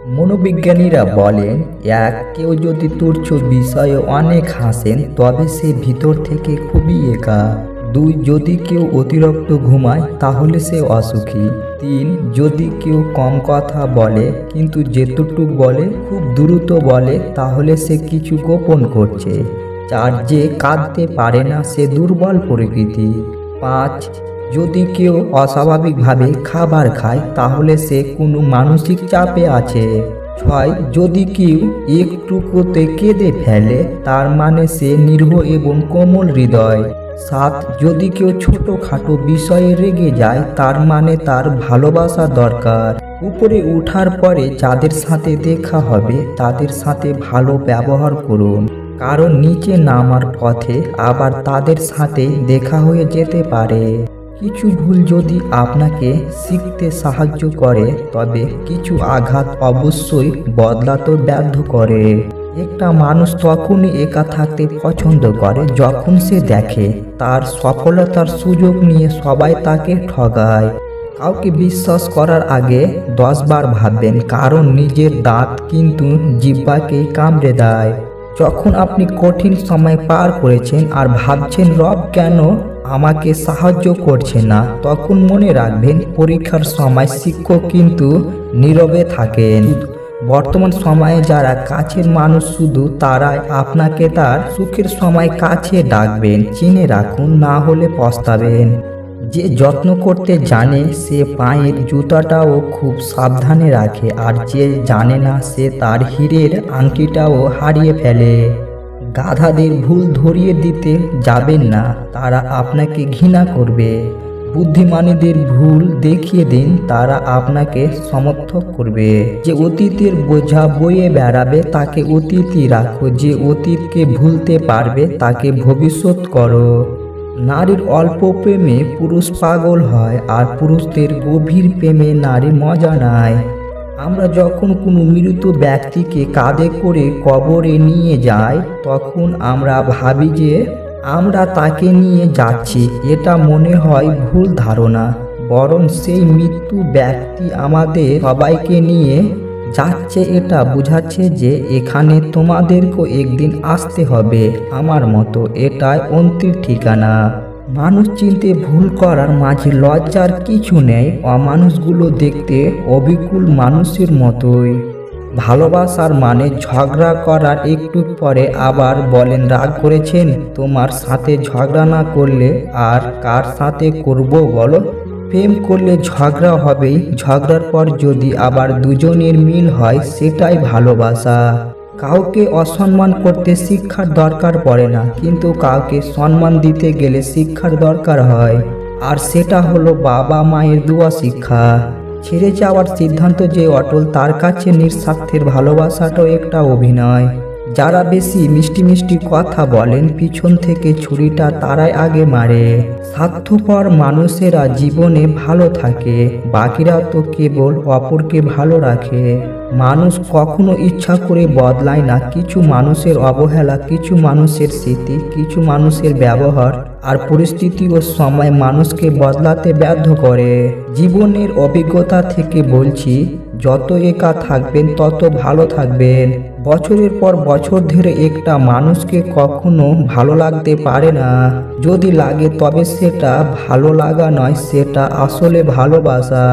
মনোবিজ্ঞানীরা বলেন, কেউ যদি তুচ্ছ বিষয়ে অনেক হাসেন তবে সে ভিতর থেকে খুবই একা। 2, যদি কেউ অতিরিক্ত ঘুমায় তাহলে সে অসুখী। 3, যদি কেউ কম কথা বলে কিন্তু যেটুকু বলে খুব দ্রুত বলে তাহলে সে কিছু গোপন করছে। 4, যে কাঁদতে পারে না সে দুর্বল প্রকৃতি। 5, যদি কেউ অস্বাভাবিকভাবে খাবার খায় তাহলে সে কোনো মানসিক চাপে আছে। 6, যদি কেউ একটুকুতে কেঁদে ফেলে তার মানে সে নিরীহ এবং কোমল হৃদয়। 7, যদি কেউ ছোটখাটো বিষয়ে রেগে যায় তার মানে তার ভালোবাসা দরকার। উপরে ওঠার পরে যাদের সাথে দেখা হবে তাদের সাথে ভালো ব্যবহার করুন, কারণ নিচে নামার পথে আবার তাদের সাথে দেখা হয়ে যেতে পারে। কিছু ভুল যদি আপনাকে শিখতে সাহায্য করে তবে কিছু আঘাত অবশ্যই বদলাতে বাধ্য করে। একটা মানুষ তখনই একা থাকতে পছন্দ করে যখন সে দেখে তার সফলতার সুযোগ নিয়ে সবাই তাকে ঠগায়। কাউকে বিশ্বাস করার আগে 10 বার ভাববেন, কারণ নিজের দাঁত কিন্তু জিহ্বাকেই কামড়ে দেয়। যখন আপনি কঠিন সময় পার করেছেন আর ভাবছেন রব কেন আমাকে সাহায্য করছে না, তখন মনে রাখবেন পরীক্ষার সময় শিক্ষক কিন্তু নীরবে থাকেন। বর্তমান সময়ে যারা কাছের মানুষ শুধু তারাই আপনাকে তার সুখের সময় কাছে ডাকবেন। চিনে রাখুন, না হলে পস্তাবেন। যে যত্ন করতে জানে সে পায়ের জুতাটাও খুব সাবধানে রাখে, আর যে জানে না সে তার হীরের আংটিটাও হারিয়ে ফেলে। গাধাদের ভুল ধরিয়ে দিতে যাবেন না, তারা আপনাকে ঘৃণা করবে। বুদ্ধিমানীদের ভুল দেখিয়ে দিন, তারা আপনাকে সমর্থন করবে। যে অতীতের বোঝা বয়ে বেড়াবে তাকে অতীতই রাখো, যে অতীতকে ভুলতে পারবে তাকে ভবিষ্যৎ করো। নারীর অল্প প্রেমে পুরুষ পাগল হয়, আর পুরুষদের গভীর প্রেমে নারী মজা নেয়। আমরা যখন কোনো মৃত ব্যক্তিকে কাঁধে করে কবরে নিয়ে যাই তখন আমরা ভাবি যে আমরা তাকে নিয়ে যাচ্ছি। এটা মনে হয় ভুল ধারণা, বরং সেই মৃত্যু ব্যক্তি আমাদের সবাইকে নিয়ে যাচ্ছে। এটা বোঝাচ্ছে যে এখানে তোমাদেরকেও একদিন আসতে হবে আমার মতো। এটাই অন্তিম ঠিকানা। মানুষ চিনতে ভুল করার মাঝে লজ্জার কিছু নেই। অমানুষগুলো দেখতে অবিকুল মানুষের মতোই। ভালোবাসার মানে ঝগড়া করার একটু পরে আবার বলেন রাগ করেছেন। তোমার সাথে ঝগড়া না করলে আর কার সাথে করব বলো? প্রেম করলে ঝগড়া হবেই, ঝগড়ার পর যদি আবার দুজনের মিল হয় সেটাই ভালোবাসা। কাউকে অসম্মান করতে শিক্ষার দরকার পড়ে না, কিন্তু কাউকে সম্মান দিতে গেলে শিক্ষার দরকার হয়, আর সেটা হলো বাবা মায়ের দেওয়া শিক্ষা। ছেড়ে যাওয়ার সিদ্ধান্ত যে অটল তার কাছে নিঃস্বার্থের ভালোবাসাটাও একটা অভিনয়। যারা বেশি মিষ্টি মিষ্টি কথা বলেন পিছন থেকে ছুরিটা তারাই আগে মারে। স্বার্থপর মানুষেরা জীবনে ভালো থাকে, বাকিরা তো কেবল অপরকে ভালো রাখে। মানুষ কখনো ইচ্ছা করে বদলায় না। কিছু মানুষের অবহেলা, কিছু মানুষের স্মৃতি, কিছু মানুষের ব্যবহার আর পরিস্থিতি ও সময় মানুষকে বদলাতে বাধ্য করে। জীবনের অভিজ্ঞতা থেকে বলছি, যত একা থাকবেন তত ভালো থাকবেন। বছরের পর বছর ধরে একটা মানুষকে কখনো ভালো লাগতে পারে না। যদি লাগে তবে সেটা ভালো লাগা নয়, সেটা আসলে ভালোবাসা।